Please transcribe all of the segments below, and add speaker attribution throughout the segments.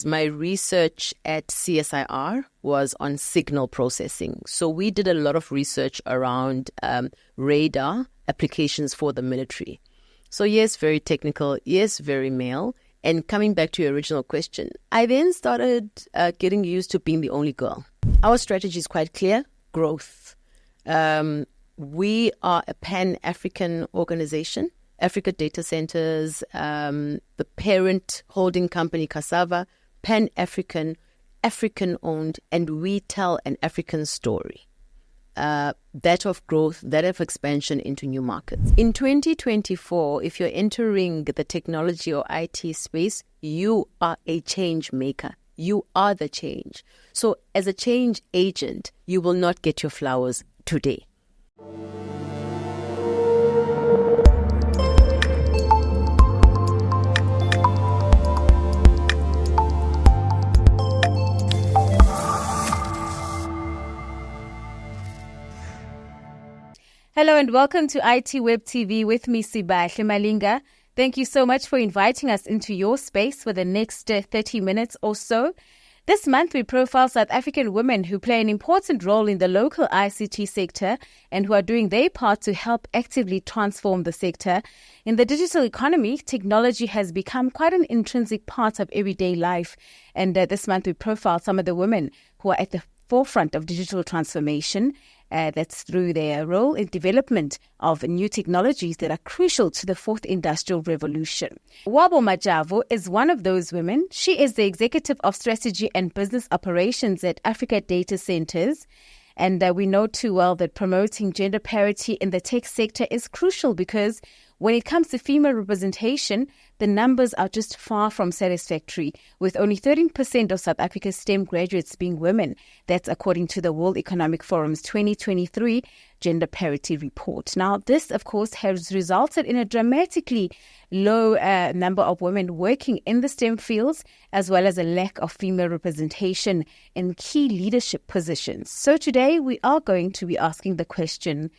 Speaker 1: My research at CSIR was on signal processing. So we did a lot of research around radar applications for the military. So yes, very technical, yes, very male. And coming back to your original question, I then started getting used to being the only girl. Our strategy is quite clear: growth. We are a Pan-African organization. Africa Data Centers, the parent holding company Cassava, Pan-African, African-owned, and we tell an African story. That of growth, that of expansion into new markets. In 2024, if you're entering the technology or IT space, you are a change maker. You are the change. So as a change agent, you will not get your flowers today.
Speaker 2: Hello and welcome to ITWeb TV with me, Sibahle Malinga. Thank you so much for inviting us into your space for the next 30 minutes or so. This month, we profile South African women who play an important role in the local ICT sector and who are doing their part to help actively transform the sector. In the digital economy, technology has become quite an intrinsic part of everyday life. And this month, we profile some of the women who are at the forefront of digital transformation. That's through their role in development of new technologies that are crucial to the fourth industrial revolution. Wabo Majavu is one of those women. She is the Executive of Strategy and Business Operations at Africa Data Centers. And we know too well that promoting gender parity in the tech sector is crucial because when it comes to female representation, the numbers are just far from satisfactory, with only 13% of South Africa's STEM graduates being women. That's according to the World Economic Forum's 2023 Gender Parity Report. Now, this, of course, has resulted in a dramatically low number of women working in the STEM fields, as well as a lack of female representation in key leadership positions. So today, we are going to be asking the question,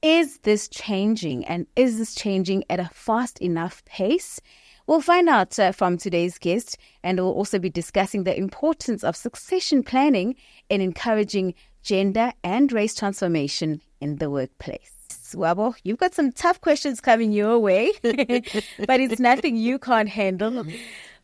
Speaker 2: is this changing, and is this changing at a fast enough pace? We'll find out from today's guest, and we'll also be discussing the importance of succession planning in encouraging gender and race transformation in the workplace. Wabo, you've got some tough questions coming your way, but it's nothing you can't handle.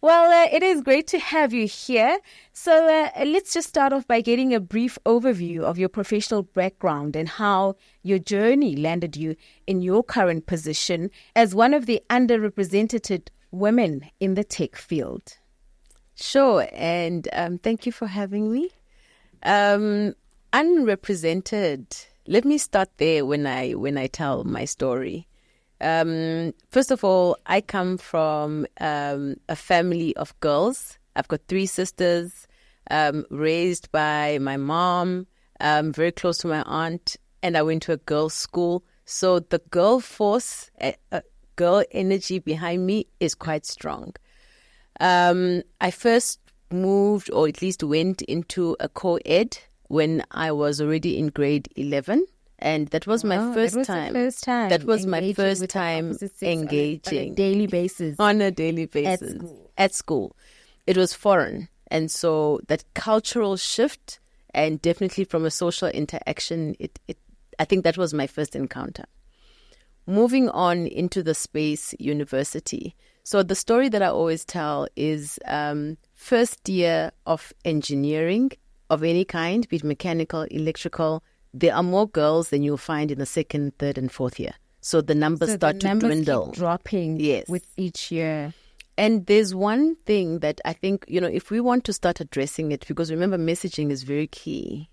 Speaker 2: Well, it is great to have you here. So let's just start off by getting a brief overview of your professional background and how your journey landed you in your current position as one of the underrepresented women in the tech field.
Speaker 1: Sure, and thank you for having me. Unrepresented. Let me start there when I tell my story. First of all, I come from a family of girls. I've got 3 sisters, raised by my mom, very close to my aunt, and I went to a girls' school. So the girl force, girl energy behind me is quite strong. I first moved, or at least went into a co-ed when I was already in grade 11. And that was my first time. That was my first time engaging
Speaker 2: on a daily basis.
Speaker 1: On a daily basis. At school. It was foreign. And so that cultural shift, and definitely from a social interaction, I think that was my first encounter. Moving on into the space university. So the story that I always tell is first year of engineering of any kind, be it mechanical, electrical. There are more girls than you'll find in the second, third, and fourth year. So the numbers start to dwindle.
Speaker 2: Keep dropping with each year.
Speaker 1: And there's one thing that I think, if we want to start addressing it, because remember, messaging is very key.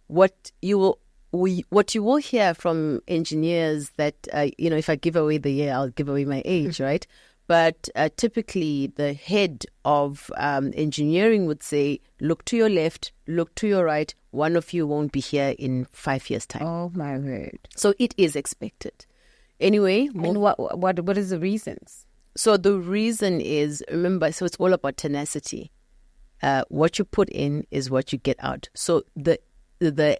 Speaker 1: What you will hear from engineers that, if I give away the year, I'll give away my age, right? But typically the head of engineering would say, look to your left, look to your right. One of you won't be here in 5 years' time.
Speaker 2: Oh, my word.
Speaker 1: So it is expected. Anyway.
Speaker 2: And what is the reasons?
Speaker 1: So the reason is, remember, so it's all about tenacity. What you put in is what you get out. So the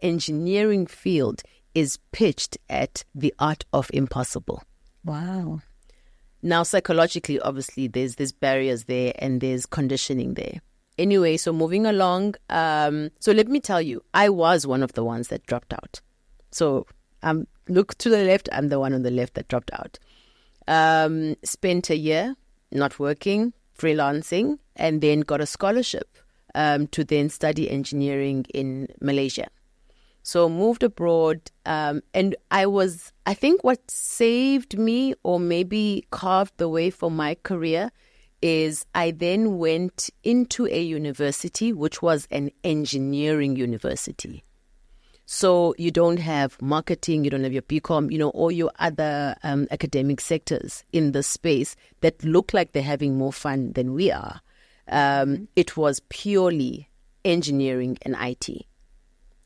Speaker 1: engineering field is pitched at the art of impossible.
Speaker 2: Wow.
Speaker 1: Now, psychologically, obviously, there's barriers there and there's conditioning there. Anyway, so moving along. So let me tell you, I was one of the ones that dropped out. So look to the left, I'm the one on the left that dropped out. Spent a year not working, freelancing, and then got a scholarship to then study engineering in Malaysia. So moved abroad, and I think what saved me or maybe carved the way for my career is I then went into a university, which was an engineering university. So you don't have marketing, you don't have your BCom, all your other academic sectors in the space that look like they're having more fun than we are. It was purely engineering and IT.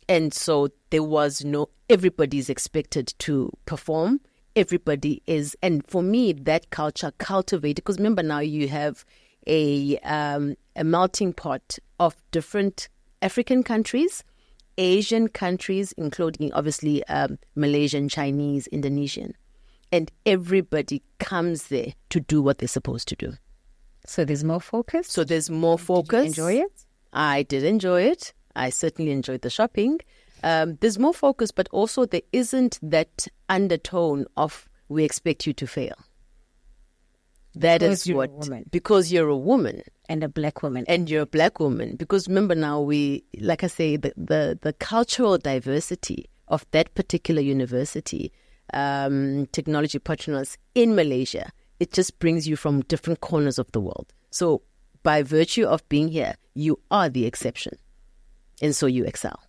Speaker 1: And so there was everybody's expected to perform. Everybody is, and for me, that culture cultivated, because remember now you have a melting pot of different African countries, Asian countries, including obviously Malaysian, Chinese, Indonesian. And everybody comes there to do what they're supposed to do.
Speaker 2: So there's more focus?
Speaker 1: So there's more focus.
Speaker 2: Did you enjoy it?
Speaker 1: I did enjoy it. I certainly enjoyed the shopping. There's more focus, but also there isn't that undertone of we expect you to fail. That is what, because you're a woman.
Speaker 2: And a black woman.
Speaker 1: And you're a black woman. Because remember now, like I say, the cultural diversity of that particular university, technology patronage in Malaysia, it just brings you from different corners of the world. So by virtue of being here, you are the exception. And so you excel.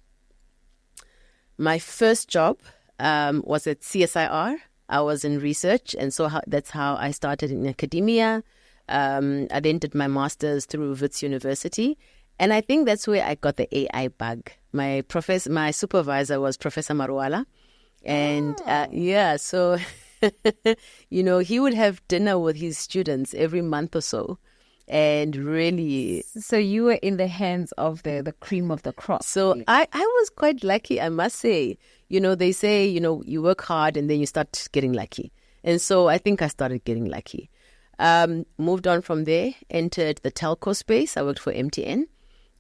Speaker 1: My first job was at CSIR. I was in research, and so that's how I started in academia. I then did my master's through Wits University, and I think that's where I got the AI bug. My supervisor was Professor Marwala, and so he would have dinner with his students every month or so. And really...
Speaker 2: So you were in the hands of the cream of the crop.
Speaker 1: So I was quite lucky, I must say. They say, you work hard and then you start getting lucky. And so I think I started getting lucky. Moved on from there, entered the telco space. I worked for MTN.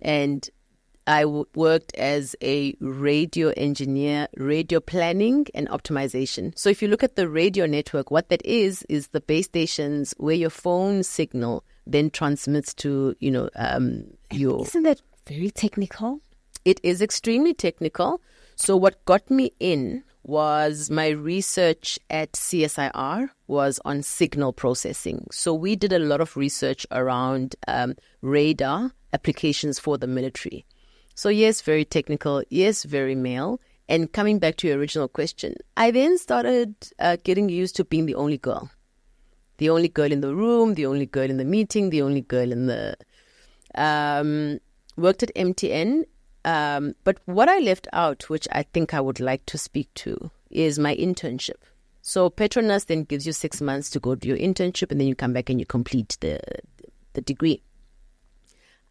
Speaker 1: And I worked as a radio engineer, radio planning and optimization. So if you look at the radio network, what that is the base stations where your phone signal then transmits to, your...
Speaker 2: Isn't that very technical?
Speaker 1: It is extremely technical. So what got me in was my research at CSIR was on signal processing. So we did a lot of research around radar applications for the military. So yes, very technical, yes, very male. And coming back to your original question, I then started getting used to being the only girl. The only girl in the room, the only girl in the meeting, the only girl in the... worked at MTN. But what I left out, which I think I would like to speak to, is my internship. So Petronas then gives you 6 months to go do your internship, and then you come back and you complete the degree.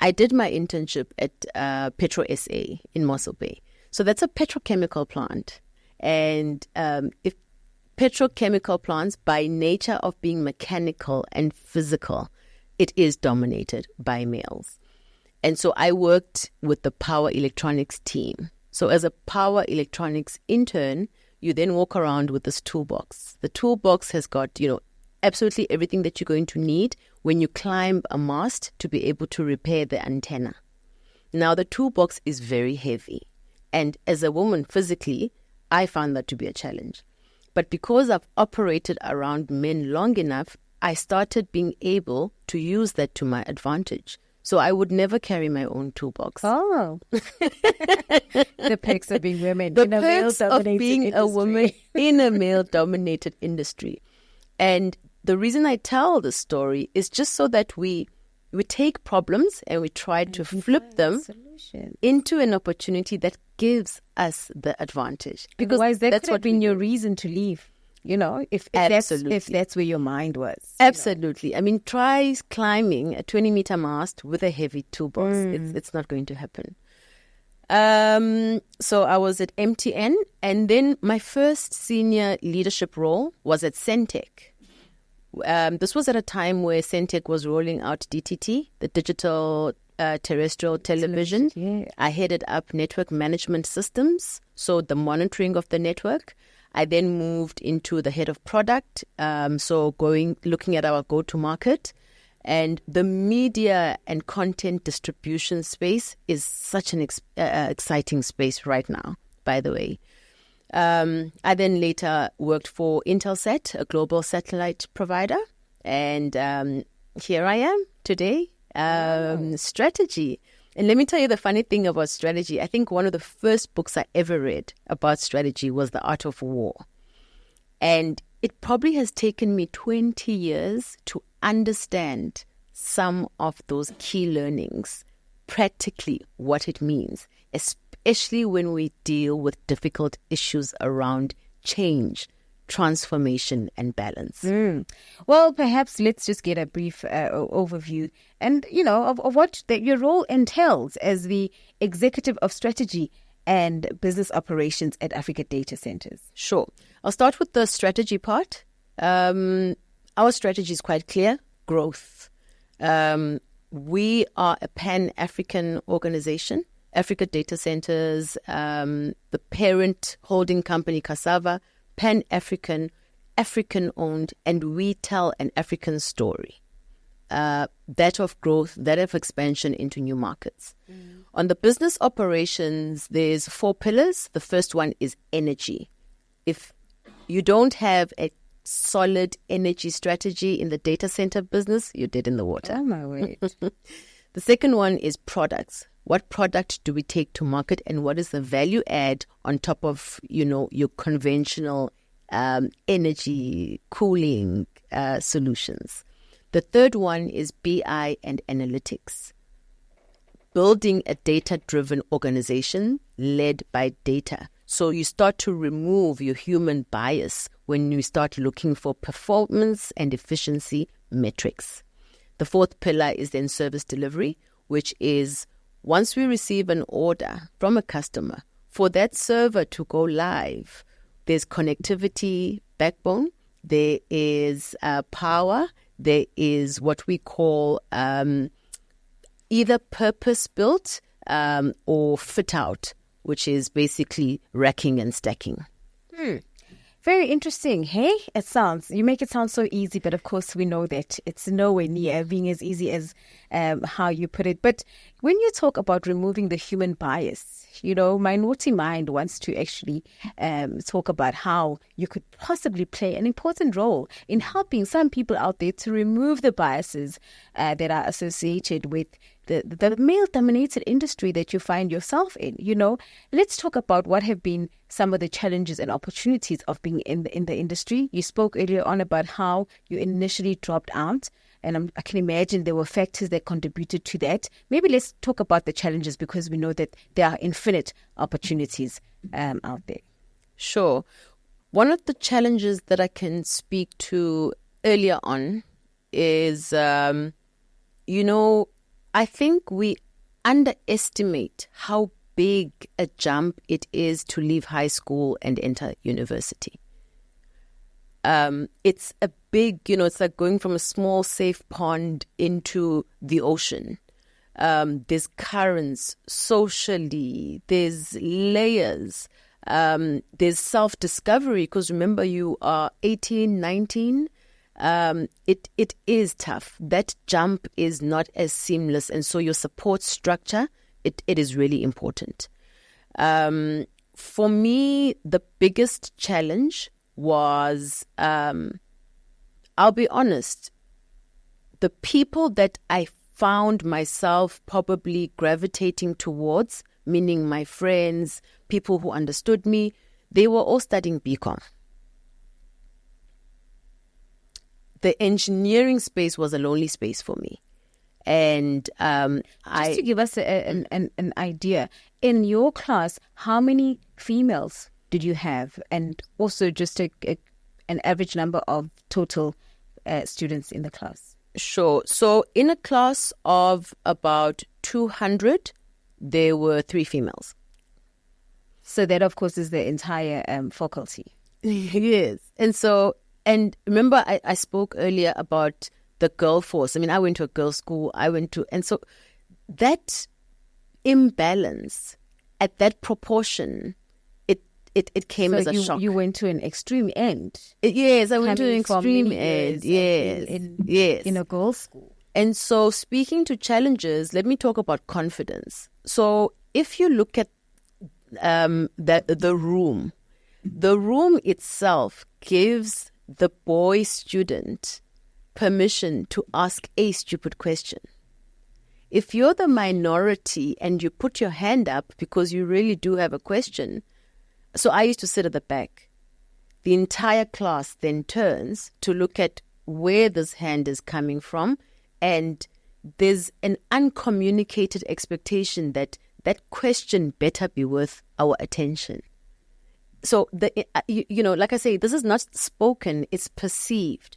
Speaker 1: I did my internship at Petro SA in Mossel Bay. So that's a petrochemical plant. And if petrochemical plants, by nature of being mechanical and physical, it is dominated by males. And so I worked with the power electronics team. So as a power electronics intern, you then walk around with this toolbox. The toolbox has got, absolutely everything that you're going to need when you climb a mast to be able to repair the antenna. Now, the toolbox is very heavy. And as a woman physically, I found that to be a challenge. But because I've operated around men long enough, I started being able to use that to my advantage. So I would never carry my own toolbox.
Speaker 2: Oh. The perks of being women in a male-dominated
Speaker 1: a woman in a male-dominated industry. And the reason I tell this story is just so that we take problems and we try to flip them into an opportunity that gives us the advantage.
Speaker 2: Because that's what been your reason to leave. If that's where your mind was.
Speaker 1: Absolutely. I mean, try climbing a 20-meter mast with a heavy toolbox. It's not going to happen. So I was at MTN, and then my first senior leadership role was at Centec. This was at a time where Centec was rolling out DTT, the digital terrestrial television.
Speaker 2: Yeah.
Speaker 1: I headed up network management systems, so the monitoring of the network. I then moved into the head of product, looking at our go-to-market. And the media and content distribution space is such an exciting space right now, by the way. I then later worked for Intelsat, a global satellite provider. And here I am today, strategy. And let me tell you the funny thing about strategy. I think one of the first books I ever read about strategy was The Art of War. And it probably has taken me 20 years to understand some of those key learnings, practically what it means, especially when we deal with difficult issues around change, transformation and balance.
Speaker 2: Well, perhaps let's just get a brief overview and, of what your role entails as the executive of strategy and business operations at Africa Data Centers.
Speaker 1: Sure. I'll start with the strategy part. Our strategy is quite clear: growth. We are a pan-African organization. Africa Data Centers, the parent holding company Cassava, pan-African, African-owned, and we tell an African story. That of growth, that of expansion into new markets. On the business operations, there's 4 pillars. The first one is energy. If you don't have a solid energy strategy in the data center business, you're dead in the water.
Speaker 2: Oh, my word.
Speaker 1: The second one is products. What product do we take to market, and what is the value add on top of, your conventional energy cooling solutions? The third one is BI and analytics. Building a data-driven organization led by data. So you start to remove your human bias when you start looking for performance and efficiency metrics. The fourth pillar is then service delivery, which is once we receive an order from a customer, for that server to go live, there's connectivity backbone, there is power, there is what we call either purpose-built or fit-out, which is basically racking and stacking.
Speaker 2: Very interesting. Hey, you make it sound so easy, but of course we know that it's nowhere near being as easy as how you put it. But when you talk about removing the human bias, my naughty mind wants to actually talk about how you could possibly play an important role in helping some people out there to remove the biases that are associated with the male-dominated industry that you find yourself in. Let's talk about what have been some of the challenges and opportunities of being in the industry. You spoke earlier on about how you initially dropped out, and I can imagine there were factors that contributed to that. Maybe let's talk about the challenges, because we know that there are infinite opportunities out there.
Speaker 1: Sure. One of the challenges that I can speak to earlier on is, I think we underestimate how big a jump it is to leave high school and enter university. It's a big, it's like going from a small, safe pond into the ocean. There's currents socially, there's layers, there's self-discovery, because remember, you are 18, 19. It is tough. That jump is not as seamless, and so your support structure, it is really important. For me, the biggest challenge was, I'll be honest, the people that I found myself probably gravitating towards, meaning my friends, people who understood me, they were all studying BCom. The engineering space was a lonely space for me. And
Speaker 2: just to give us an idea, in your class, how many females did you have? And also just an average number of total students in the class?
Speaker 1: Sure. So in a class of about 200, there were 3 females.
Speaker 2: So that, of course, is the entire faculty.
Speaker 1: Yes. And remember, I spoke earlier about the girl force. I mean, I went to a girls' school. And so that imbalance at that proportion, it came
Speaker 2: so
Speaker 1: as a shock.
Speaker 2: You went to an extreme end.
Speaker 1: Yes, I went to an extreme end. Yes, yes.
Speaker 2: In a girls' school.
Speaker 1: And so, speaking to challenges, let me talk about confidence. So, if you look at the room itself gives the boy student permission to ask a stupid question. If you're the minority and you put your hand up because you really do have a question, so I used to sit at the back. The entire class then turns to look at where this hand is coming from, and there's an uncommunicated expectation that that question better be worth our attention. So, like I say, this is not spoken, it's perceived.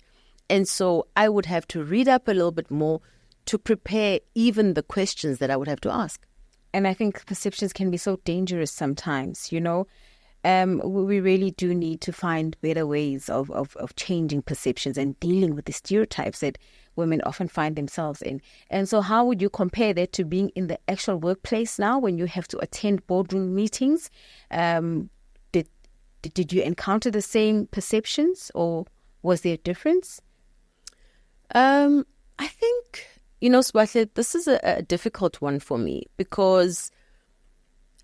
Speaker 1: And so I would have to read up a little bit more to prepare even the questions that I would have to ask.
Speaker 2: And I think perceptions can be so dangerous sometimes, we really do need to find better ways of changing perceptions and dealing with the stereotypes that women often find themselves in. And so how would you compare that to being in the actual workplace now when you have to attend boardroom meetings? Did you encounter the same perceptions, or was there a difference?
Speaker 1: I think, Sbahle, this is a difficult one for me because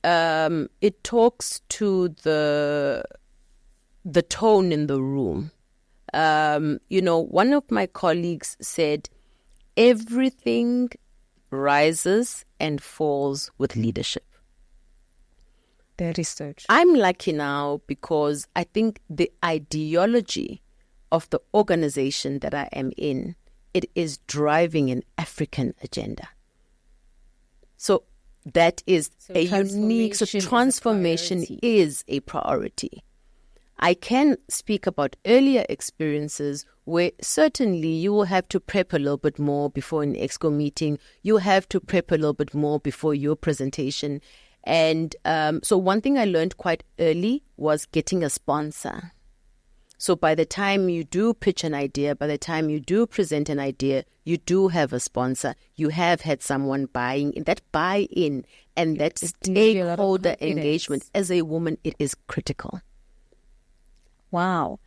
Speaker 1: it talks to the tone in the room. One of my colleagues said, everything rises and falls with leadership.
Speaker 2: That is so true.
Speaker 1: I'm lucky now because I think the ideology of the organization that I am in, it is driving an African agenda. So that is a unique, transformation is a priority. I can speak about earlier experiences where certainly you will have to prep a little bit more before an exco meeting. You have to prep a little bit more before your presentation. And so one thing I learned quite early was getting a sponsor. So by the time you do pitch an idea, by the time you do present an idea, you do have a sponsor. You have had someone buying in. That buy-in and that stakeholder engagement as a woman, it is critical.
Speaker 2: Wow.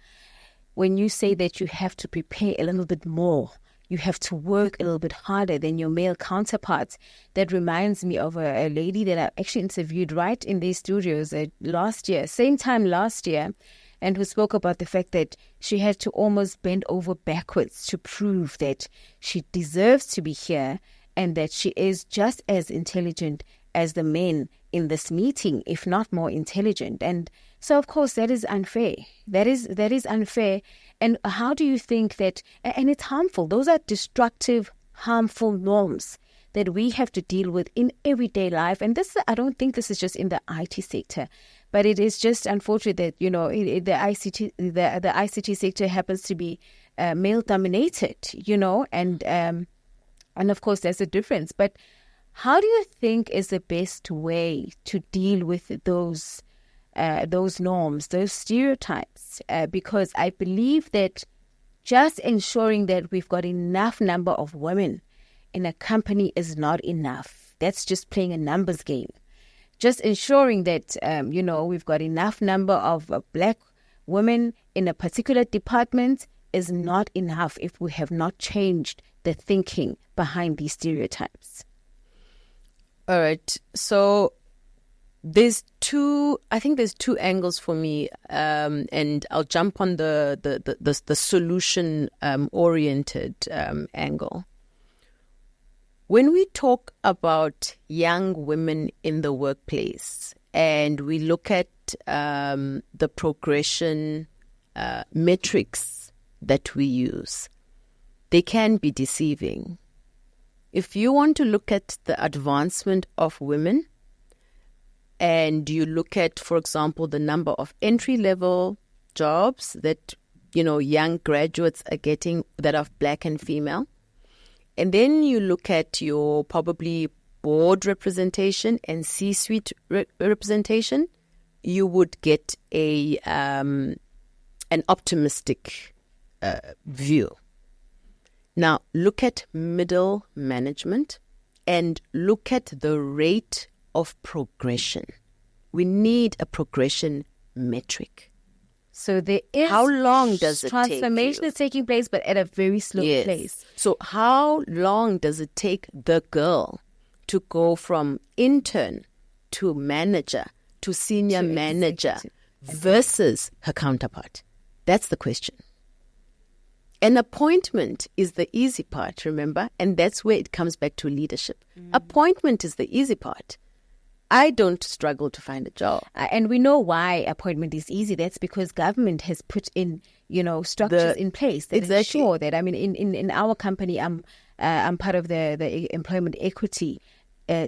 Speaker 2: When you say that you have to prepare a little bit more, you have to work a little bit harder than your male counterparts. That reminds me of a lady that I actually interviewed right in these studios last year, same time last year, and who spoke about the fact that she had to almost bend over backwards to prove that she deserves to be here and that she is just as intelligent as the men in this meeting, if not more intelligent. And so, of course, that is unfair. That is unfair. And how do you think that, and it's harmful, those are destructive, harmful norms that we have to deal with in everyday life. And this, I don't think this is just in the IT sector, but it is just unfortunate that, the ICT sector happens to be male dominated, and of course there's a difference. But how do you think is the best way to deal with those norms, those stereotypes? Because I believe that just ensuring that we've got enough number of women in a company is not enough. That's just playing a numbers game. Just ensuring that, we've got enough number of black women in a particular department is not enough if we have not changed the thinking behind these stereotypes.
Speaker 1: All right. So there's two angles for me, and I'll jump on the solution oriented angle. When we talk about young women in the workplace and we look at the progression metrics that we use, they can be deceiving. If you want to look at the advancement of women and you look at, for example, the number of entry-level jobs that, young graduates are getting that are black and female, and then you look at your probably board representation and C-suite representation, you would get an optimistic view. Now, look at middle management and look at the rate of progression. We need a progression metric.
Speaker 2: So there is
Speaker 1: how long does it
Speaker 2: transformation
Speaker 1: take
Speaker 2: is taking place, but at a very slow pace.
Speaker 1: So how long does it take the girl to go from intern to manager to senior manager versus her counterpart? That's the question. An appointment is the easy part, remember? And that's where it comes back to leadership. Appointment is the easy part. I don't struggle to find a job.
Speaker 2: And we know why appointment is easy. That's because government has put in, structures in place that ensure that. I mean, in our company, I'm part of the employment equity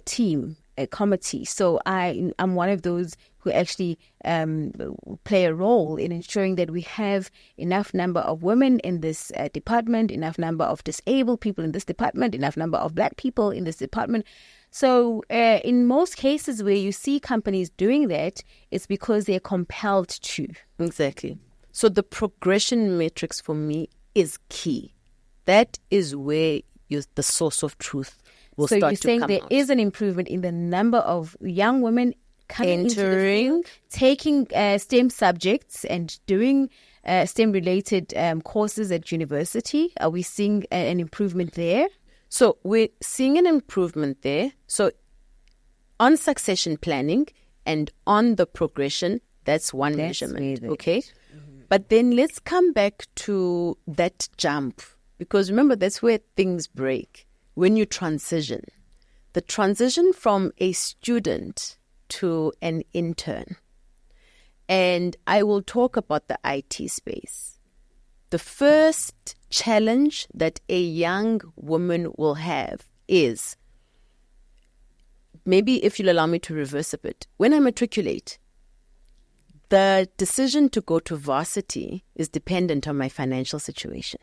Speaker 2: team, committee. So I'm one of those who actually play a role in ensuring that we have enough number of women in this department, enough number of disabled people in this department, enough number of black people in this department. So in most cases where you see companies doing that, it's because they're compelled to.
Speaker 1: Exactly. So the progression matrix for me is key. That is where the source of truth will start to come out. So you're saying
Speaker 2: there is an improvement in the number of young women coming into the field, taking STEM subjects and doing STEM-related courses at university. Are we seeing an improvement there?
Speaker 1: So we're seeing an improvement there. So on succession planning and on the progression, that's one measurement, okay? Mm-hmm. But then let's come back to that jump, because remember, that's where things break. When you transition, the transition from a student to an intern. And I will talk about the IT space. The first challenge that a young woman will have is, maybe if you'll allow me to reverse a bit, when I matriculate, the decision to go to varsity is dependent on my financial situation.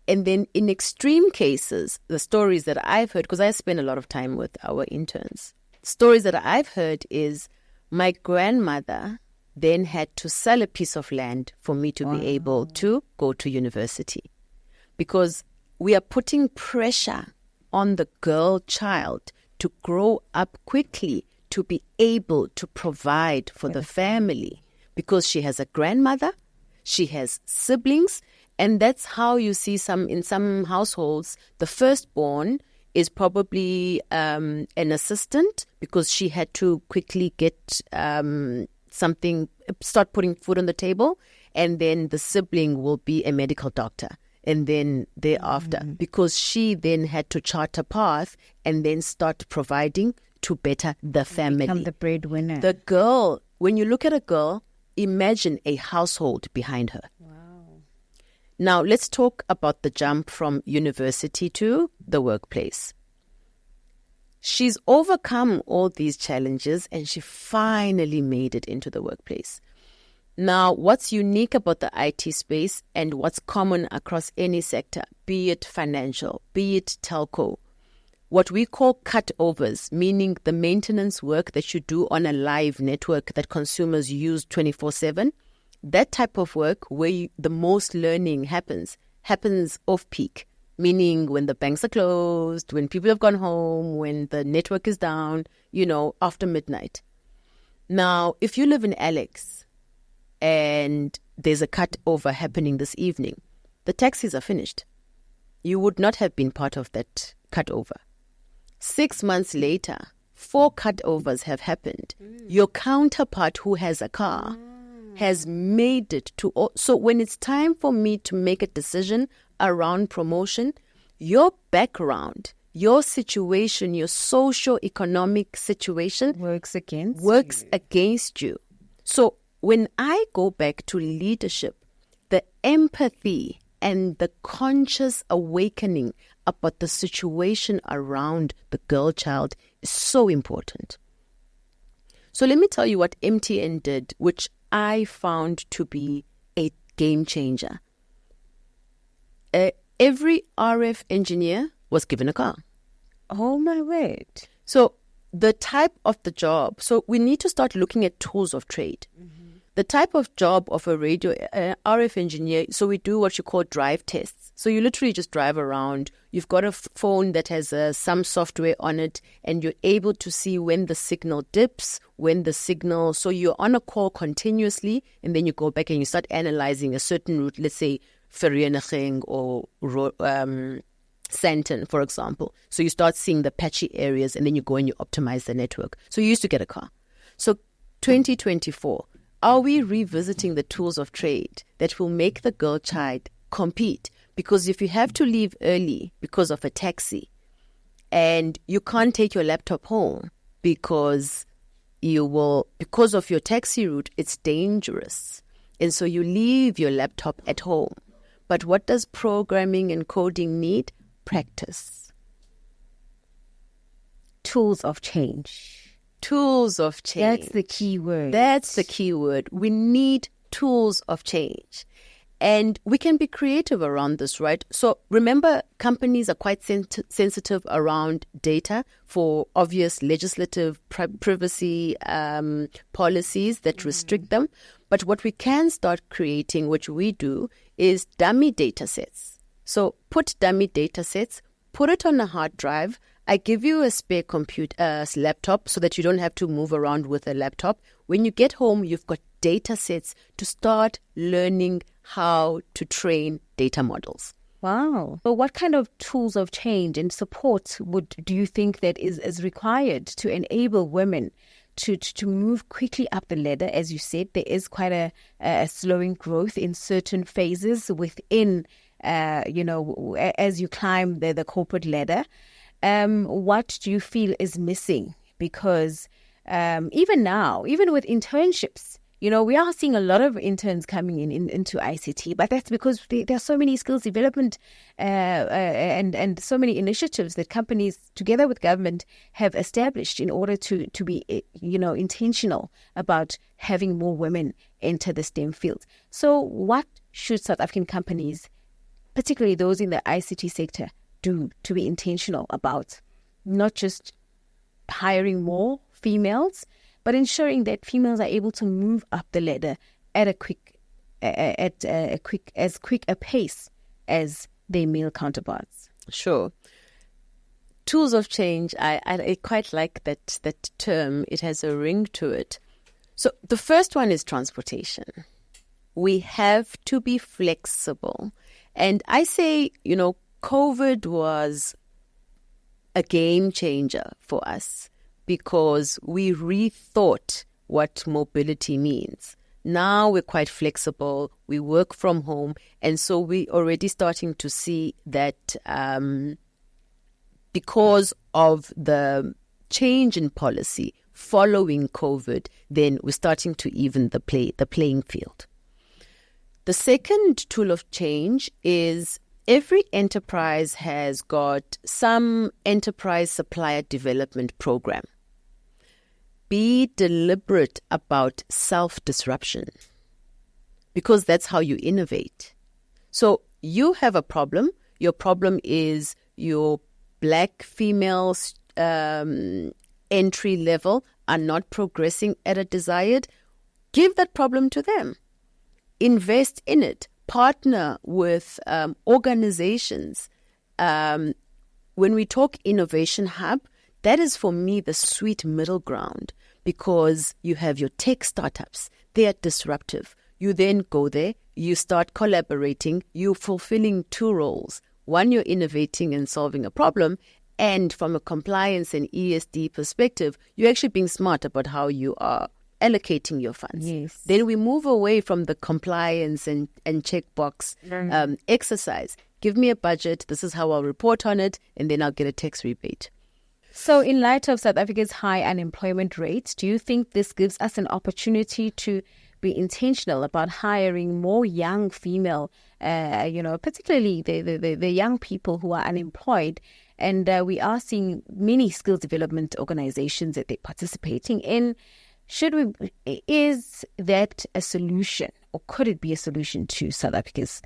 Speaker 1: And then in extreme cases, the stories that I've heard, because I spend a lot of time with our interns, stories that I've heard is my grandmother then had to sell a piece of land for me to be able to go to university. Because we are putting pressure on the girl child to grow up quickly, to be able to provide for the family. Because she has a grandmother, she has siblings, and that's how you see in some households, the firstborn is probably an assistant because she had to quickly get start putting food on the table, and then the sibling will be a medical doctor. And then thereafter, because she then had to chart a path and then start providing to better the family.
Speaker 2: Become the breadwinner.
Speaker 1: The girl, when you look at a girl, imagine a household behind her.
Speaker 2: Wow.
Speaker 1: Now, let's talk about the jump from university to the workplace. She's overcome all these challenges and she finally made it into the workplace. Now, what's unique about the IT space and what's common across any sector, be it financial, be it telco, what we call cutovers, meaning the maintenance work that you do on a live network that consumers use 24/7, that type of work where the most learning happens off-peak. Meaning when the banks are closed, when people have gone home, when the network is down, after midnight. Now, if you live in Alex and there's a cut-over happening this evening, the taxis are finished. You would not have been part of that cut-over. 6 months later, 4 cut-overs have happened. Your counterpart who has a car has made it to... So when it's time for me to make a decision around promotion, your background, your situation, your socio-economic situation works against you. So when I go back to leadership, the empathy and the conscious awakening about the situation around the girl child is so important. So let me tell you what MTN did, which I found to be a game changer. Every RF engineer was given a car.
Speaker 2: Oh my word.
Speaker 1: So the type of the job, so we need to start looking at tools of trade. Mm-hmm. The type of job of a radio RF engineer, so we do what you call drive tests. So you literally just drive around, you've got a phone that has some software on it, and you're able to see when the signal dips, so you're on a call continuously, and then you go back and you start analyzing a certain route, let's say Vereeniging or Sandton, for example. So you start seeing the patchy areas, and then you go and you optimize the network. So you used to get a car. So 2024, are we revisiting the tools of trade that will make the girl child compete? Because if you have to leave early because of a taxi and you can't take your laptop home because of your taxi route, it's dangerous. And so you leave your laptop at home. But what does programming and coding need? Practice.
Speaker 2: Tools of change.
Speaker 1: Tools of change.
Speaker 2: That's the key word.
Speaker 1: That's the key word. We need tools of change. And we can be creative around this, right? So remember, companies are quite sensitive around data for obvious legislative privacy policies that restrict them. But what we can start creating, which we do, is dummy data sets. So put dummy data sets, put it on a hard drive. I give you a spare laptop so that you don't have to move around with a laptop. When you get home, you've got data sets to start learning how to train data models.
Speaker 2: Wow. So what kind of tools of change and support do you think that is required to enable women to move quickly up the ladder? As you said, there is quite a slowing growth in certain phases within, as you climb the corporate ladder. What do you feel is missing? Because even now, even with internships, we are seeing a lot of interns coming into ICT, but that's because there are so many skills development and so many initiatives that companies, together with government, have established in order to be, intentional about having more women enter the STEM field. So what should South African companies, particularly those in the ICT sector, do to be intentional about not just hiring more females, but ensuring that females are able to move up the ladder at as quick a pace as their male counterparts?
Speaker 1: Sure. Tools of change, I quite like that term. It has a ring to it. So the first one is transportation. We have to be flexible. And I say, COVID was a game changer for us because we rethought what mobility means. Now we're quite flexible. We work from home. And so we're already starting to see that because of the change in policy following COVID, then we're starting to even the playing field. The second tool of change is every enterprise has got some enterprise supplier development program. Be deliberate about self-disruption because that's how you innovate. So you have a problem. Your problem is your Black females entry level are not progressing at a desired. Give that problem to them. Invest in it. Partner with organizations. When we talk innovation hub, that is for me the sweet middle ground because you have your tech startups. They are disruptive. You then go there, you start collaborating, you're fulfilling two roles. One, you're innovating and solving a problem. And from a compliance and ESG perspective, you're actually being smart about how you are allocating your funds.
Speaker 2: Yes.
Speaker 1: Then we move away from the compliance and checkbox exercise. Give me a budget. This is how I'll report on it. And then I'll get a tax rebate.
Speaker 2: So in light of South Africa's high unemployment rates, do you think this gives us an opportunity to be intentional about hiring more young female, particularly the young people who are unemployed? And we are seeing many skills development organizations that they're participating in. Is that a solution, or could it be a solution to South Africa's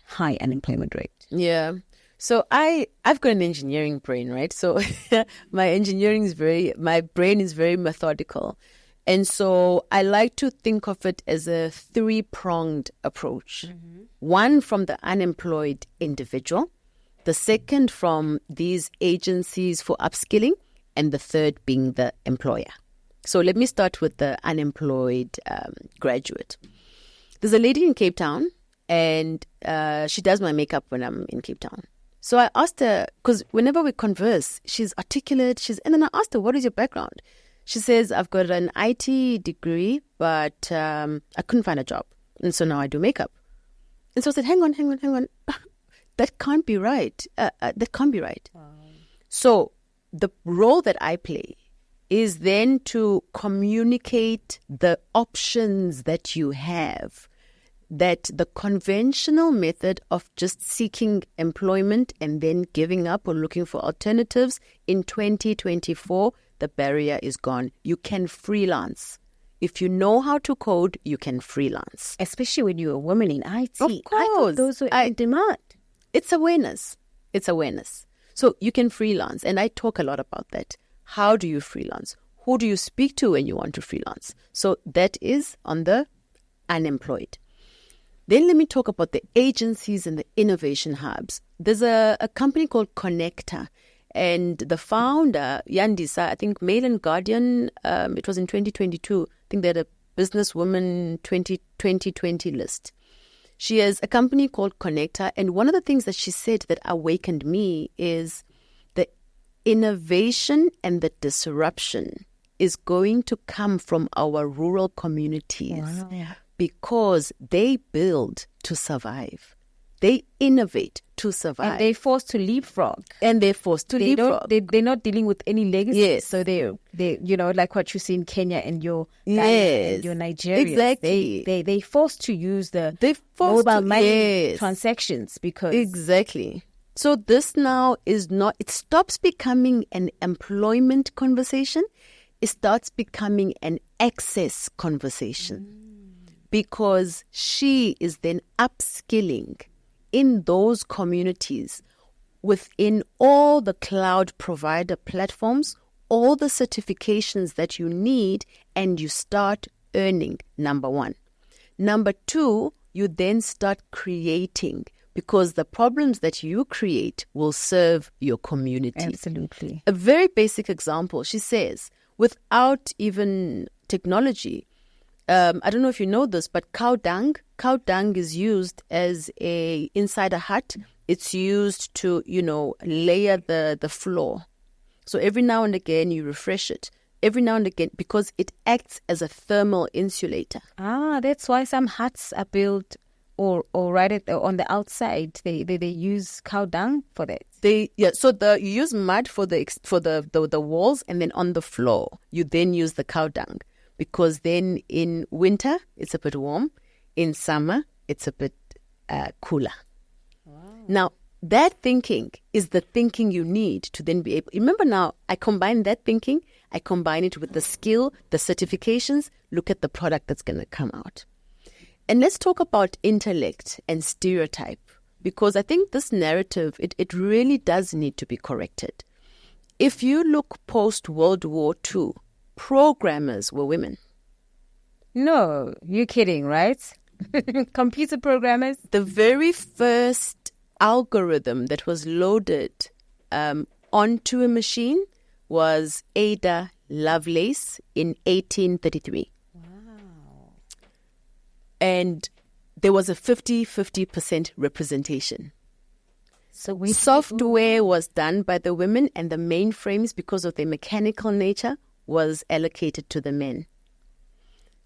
Speaker 2: high unemployment rate?
Speaker 1: Yeah. So I've got an engineering brain, right? So my brain is very methodical. And so I like to think of it as a three-pronged approach. Mm-hmm. One, from the unemployed individual. the second from these agencies for upskilling, and the third being the employer. So let me start with the unemployed graduate. There's a lady in Cape Town, and she does my makeup when I'm in Cape Town. So I asked her, because whenever we converse, she's articulate, and then I asked her, what is your background? She says, I've got an IT degree, but I couldn't find a job. And so now I do makeup. And so I said, hang on. That can't be right. That can't be right. Wow. So the role that I play is then to communicate the options that you have, that the conventional method of just seeking employment and then giving up or looking for alternatives in 2024, the barrier is gone. You can freelance. If you know how to code, you can freelance.
Speaker 2: Especially when you're a woman in IT.
Speaker 1: Of course.
Speaker 2: Those are in demand.
Speaker 1: It's awareness. So you can freelance. And I talk a lot about that. How do you freelance? Who do you speak to when you want to freelance? So that is on the unemployed. Then let me talk about the agencies and the innovation hubs. There's a company called Connector. And the founder, Yandisa, I think Mail and Guardian, it was in 2022. I think they had a Businesswoman 2020 list. She has a company called Connector. And one of the things that she said that awakened me is the innovation and the disruption is going to come from our rural communities.
Speaker 2: Wow.
Speaker 1: Because they build to survive. They innovate to survive.
Speaker 2: And they're forced to leapfrog.
Speaker 1: They're not dealing with any legacy.
Speaker 2: Yes. So they like what you see in Kenya and your Ghana and your Nigeria.
Speaker 1: Exactly.
Speaker 2: They forced to use the mobile money transactions because...
Speaker 1: Exactly. So this now is not... It stops becoming an employment conversation. It starts becoming an access conversation. Because she is then upskilling in those communities within all the cloud provider platforms, all the certifications that you need, and you start earning, number one. Number two, you then start creating, because the problems that you create will serve your community.
Speaker 2: Absolutely.
Speaker 1: A very basic example, she says, without even technology, I don't know if you know this, but cow dung is used as inside a hut. It's used to, layer the floor. So every now and again you refresh it. Every now and again, because it acts as a thermal insulator.
Speaker 2: That's why some huts are built or right on the outside. They use cow dung for that.
Speaker 1: So you use mud for the walls, and then on the floor you then use the cow dung. Because then in winter, it's a bit warm. In summer, it's a bit cooler. Wow. Now, that thinking is the thinking you need to then be able... Remember now, I combine that thinking, I combine it with the skill, the certifications, look at the product that's going to come out. And let's talk about intellect and stereotype, because I think this narrative, it really does need to be corrected. If you look post-World War II, programmers were women.
Speaker 2: No, you're kidding, right? Computer programmers.
Speaker 1: The very first algorithm that was loaded onto a machine was Ada Lovelace in 1833. Wow. And there was a 50% representation. So software was done by the women, and the mainframes, because of their mechanical nature, was allocated to the men.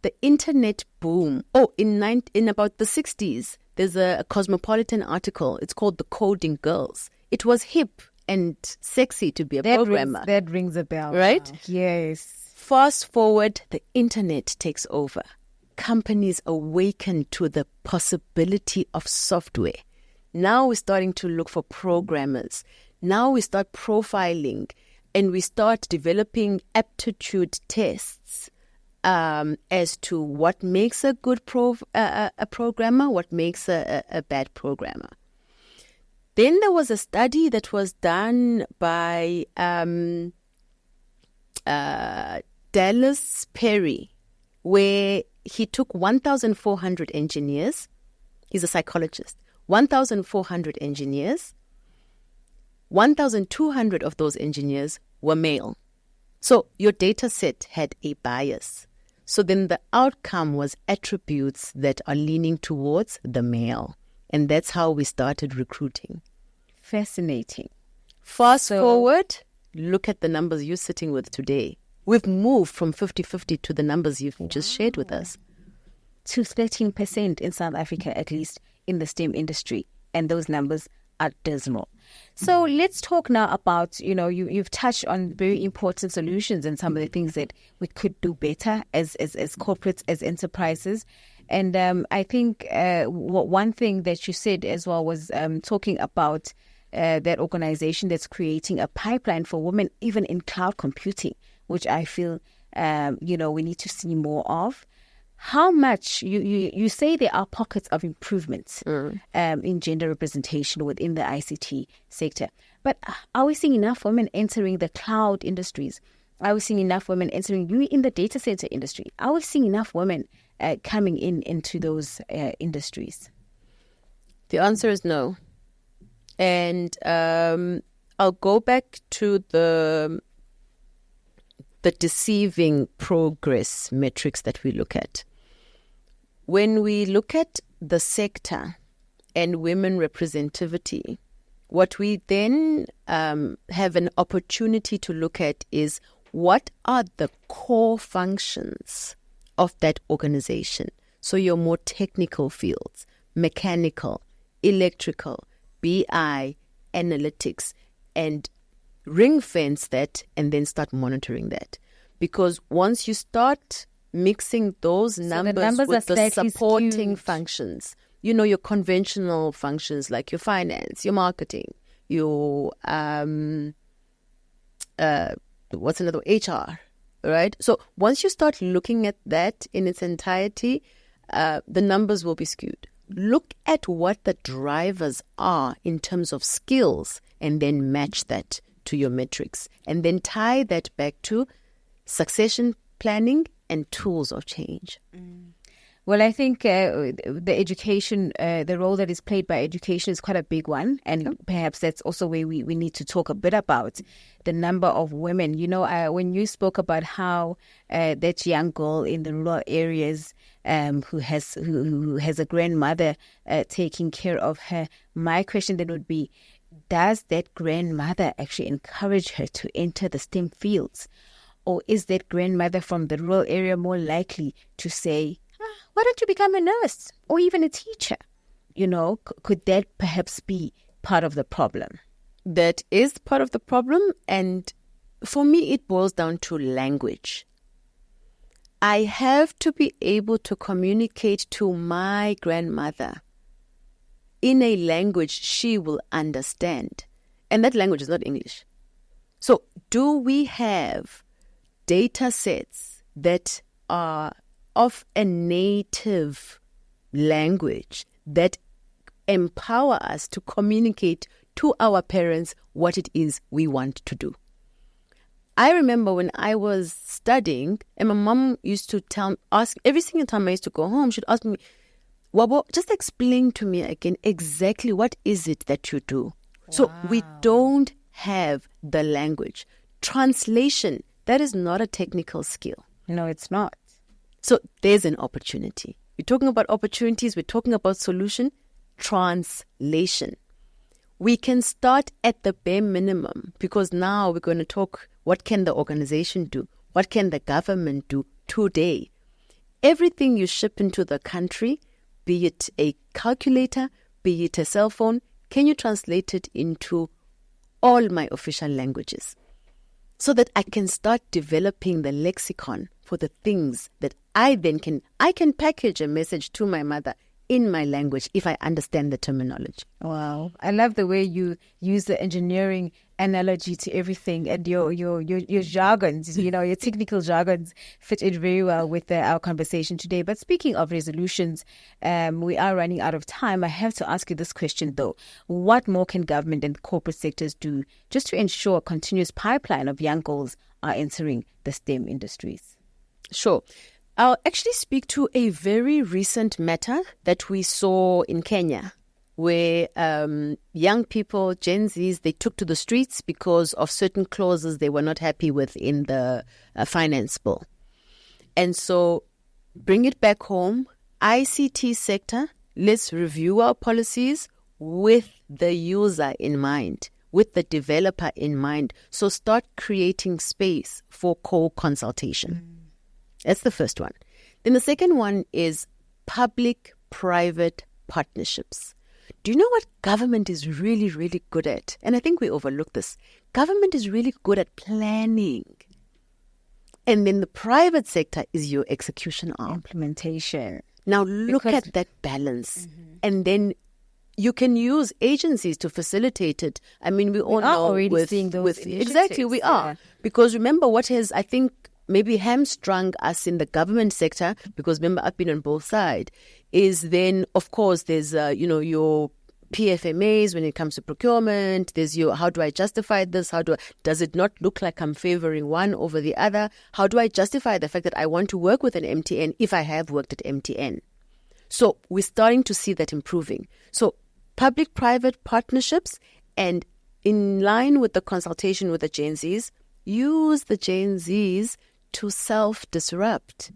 Speaker 1: The internet boom. In about the 60s, there's a Cosmopolitan article. It's called The Coding Girls. It was hip and sexy to be a programmer.
Speaker 2: That rings a bell.
Speaker 1: Right?
Speaker 2: Now. Yes.
Speaker 1: Fast forward, the internet takes over. Companies awaken to the possibility of software. Now we're starting to look for programmers. Now we start profiling, and we start developing aptitude tests as to what makes a good programmer, what makes a bad programmer. Then there was a study that was done by Dallas Perry, where he took 1,400 engineers. He's a psychologist. 1,400 engineers, 1,200 of those engineers were male. So your data set had a bias. So then the outcome was attributes that are leaning towards the male. And that's how we started recruiting.
Speaker 2: Fascinating.
Speaker 1: Fast forward, look at the numbers you're sitting with today. We've moved from 50-50 to the numbers you've just shared with us.
Speaker 2: To 13% in South Africa, at least in the STEM industry. And those numbers are dismal. So let's talk now about, you've touched on very important solutions and some of the things that we could do better as corporates, as enterprises. And I think one thing that you said as well was talking about that organization that's creating a pipeline for women, even in cloud computing, which I feel, we need to see more of. How much, you say there are pockets of improvements in gender representation within the ICT sector, but are we seeing enough women entering the cloud industries? Are we seeing enough women entering in the data center industry? Are we seeing enough women coming into those industries?
Speaker 1: The answer is no. And I'll go back to the deceiving progress metrics that we look at. When we look at the sector and women representativity, what we then have an opportunity to look at is what are the core functions of that organization. So your more technical fields, mechanical, electrical, BI, analytics, and ring fence that and then start monitoring that. Because once you start mixing those numbers with the supporting
Speaker 2: skewed
Speaker 1: functions, your conventional functions like your finance, your marketing, your what's another, HR, right? So once you start looking at that in its entirety, the numbers will be skewed. Look at what the drivers are in terms of skills and then match that to your metrics and then tie that back to succession planning and tools of change.
Speaker 2: Well, I think the education, the role that is played by education is quite a big one. And perhaps that's also where we need to talk a bit about the number of women. When you spoke about how that young girl in the rural areas who has a grandmother taking care of her, my question then would be, does that grandmother actually encourage her to enter the STEM fields? Or is that grandmother from the rural area more likely to say, why don't you become a nurse or even a teacher? Could that perhaps be part of the problem?
Speaker 1: That is part of the problem. And for me, it boils down to language. I have to be able to communicate to my grandmother in a language she will understand. And that language is not English. So do we have data sets that are of a native language that empower us to communicate to our parents what it is we want to do? I remember when I was studying, and my mom used to ask every single time I used to go home, she'd ask me, Wabo, just explain to me again exactly what is it that you do. Wow. So we don't have the language. Translation, that is not a technical skill.
Speaker 2: No, it's not.
Speaker 1: So there's an opportunity. We're talking about opportunities. We're talking about solution. Translation. We can start at the bare minimum because now we're going to talk, what can the organization do? What can the government do today? Everything you ship into the country, be it a calculator, be it a cell phone, can you translate it into all my official languages so that I can start developing the lexicon for the things that I can package a message to my mother in my language if I understand the terminology.
Speaker 2: Wow. I love the way you use the engineering analogy to everything, and your jargons, your technical jargons fit in very well with our conversation today. But speaking of resolutions, we are running out of time. I have to ask you this question though. What more can government and corporate sectors do just to ensure a continuous pipeline of young girls are entering the STEM industries?
Speaker 1: Sure. I'll actually speak to a very recent matter that we saw in Kenya, where young people, Gen Zs, they took to the streets because of certain clauses they were not happy with in the finance bill. And so bring it back home, ICT sector, let's review our policies with the user in mind, with the developer in mind. So start creating space for co-consultation. That's the first one. Then the second one is public-private partnerships. Do you know what government is really, really good at? And I think we overlook this. Government is really good at planning. And then the private sector is your execution arm.
Speaker 2: Implementation.
Speaker 1: Now look at that balance. And then you can use agencies to facilitate it. I mean, we all know
Speaker 2: already seeing those initiatives.
Speaker 1: Exactly, we are. Because remember what has, I think, maybe hamstrung us in the government sector, because remember, I've been on both sides, is then, of course, there's, your PFMAs when it comes to procurement. There's your, how do I justify this? Does it not look like I'm favoring one over the other? How do I justify the fact that I want to work with an MTN if I have worked at MTN? So we're starting to see that improving. So public-private partnerships, and in line with the consultation with the Gen Zs, use the Gen Zs to self-disrupt.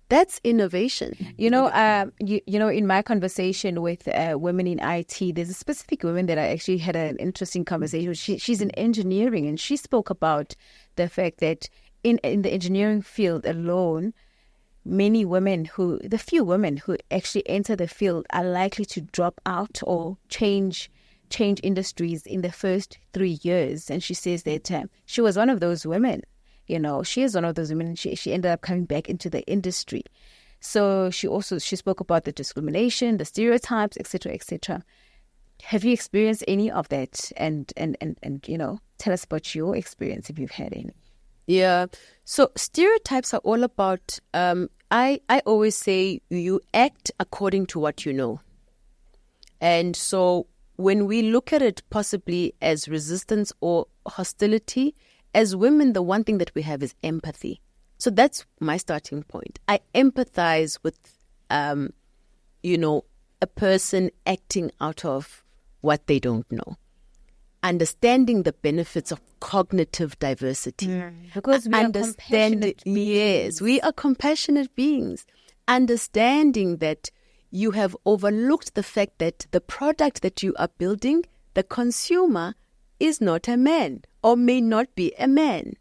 Speaker 1: That's innovation.
Speaker 2: In my conversation with women in IT, there's a specific woman that I actually had an interesting conversation with. She's in engineering, and she spoke about the fact that in the engineering field alone, the few women who actually enter the field are likely to drop out or change industries in the first 3 years. And she says that she was one of those women. She is one of those women, and she ended up coming back into the industry. So she spoke about the discrimination, the stereotypes, etc., etc. Have you experienced any of that? And tell us about your experience if you've had any.
Speaker 1: Yeah. So stereotypes are all about, I always say you act according to what you know. And so when we look at it possibly as resistance or hostility, as women, the one thing that we have is empathy. So that's my starting point. I empathize with, a person acting out of what they don't know. Understanding the benefits of cognitive diversity.
Speaker 2: Because we are compassionate beings.
Speaker 1: Yes, we are compassionate beings. Understanding that you have overlooked the fact that the product that you are building, the consumer, is not a man or may not be a man.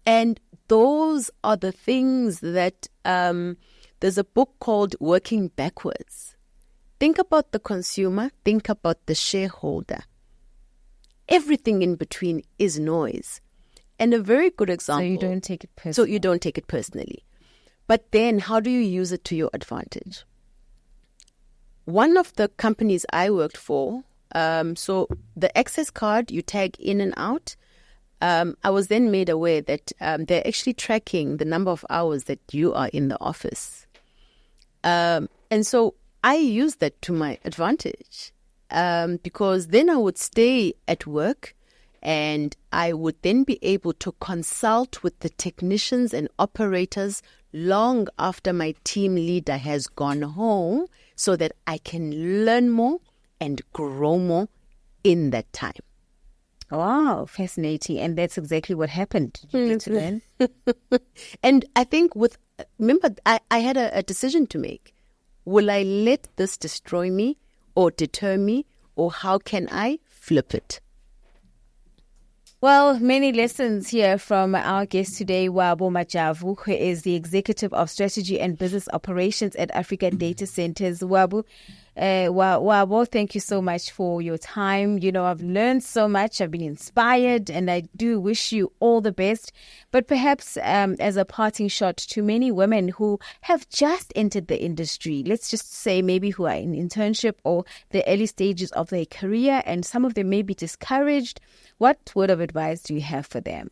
Speaker 1: And those are the things that there's a book called Working Backwards. Think about the consumer, think about the shareholder. Everything in between is noise. And a very good example.
Speaker 2: So you don't take it personally.
Speaker 1: But then how do you use it to your advantage? One of the companies I worked for, so the access card, you tag in and out. I was then made aware that they're actually tracking the number of hours that you are in the office. And so I used that to my advantage because then I would stay at work and I would then be able to consult with the technicians and operators long after my team leader has gone home so that I can learn more and grow more in that time.
Speaker 2: Wow, fascinating. And that's exactly what happened. Did you get to learn?
Speaker 1: And I think remember, I had a decision to make. Will I let this destroy me or deter me, or how can I flip it?
Speaker 2: Well, many lessons here from our guest today, Wabo Majavu, who is the Executive of Strategy and Business Operations at Africa Data Centers. Wabo, thank you so much for your time. I've learned so much. I've been inspired, and I do wish you all the best. But perhaps as a parting shot to many women who have just entered the industry, let's just say maybe who are in internship or the early stages of their career, and some of them may be discouraged, what word of advice do you have for them?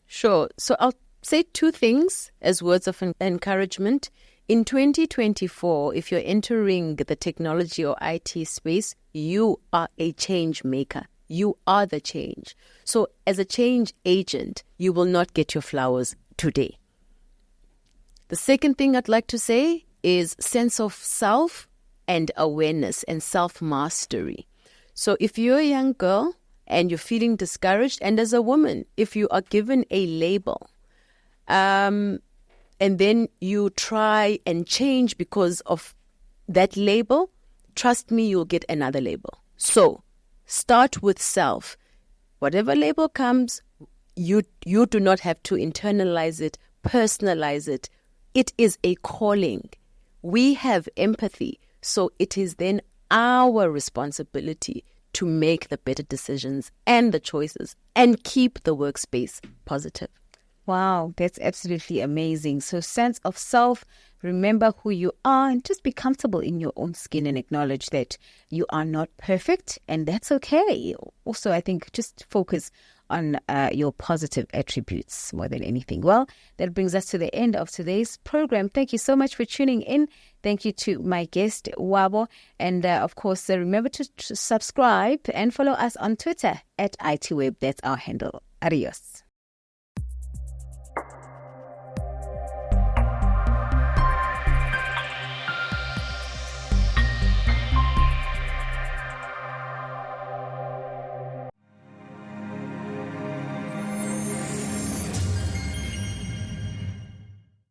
Speaker 1: Sure. So I'll say two things as words of encouragement. In 2024, if you're entering the technology or IT space, you are a change maker. You are the change. So as a change agent, you will not get your flowers today. The second thing I'd like to say is sense of self and awareness and self-mastery. So if you're a young girl and you're feeling discouraged, and as a woman, if you are given a label, and then you try and change because of that label, trust me, you'll get another label. So start with self. Whatever label comes, you do not have to internalize it, personalize it. It is a calling. We have empathy. So it is then our responsibility to make the better decisions and the choices and keep the workspace positive.
Speaker 2: Wow, that's absolutely amazing. So sense of self, remember who you are, and just be comfortable in your own skin and acknowledge that you are not perfect, and that's okay. Also, I think just focus on your positive attributes more than anything. Well, that brings us to the end of today's program. Thank you so much for tuning in. Thank you to my guest, Wabo. And of course, remember to subscribe and follow us on Twitter at ITWeb. That's our handle. Adios.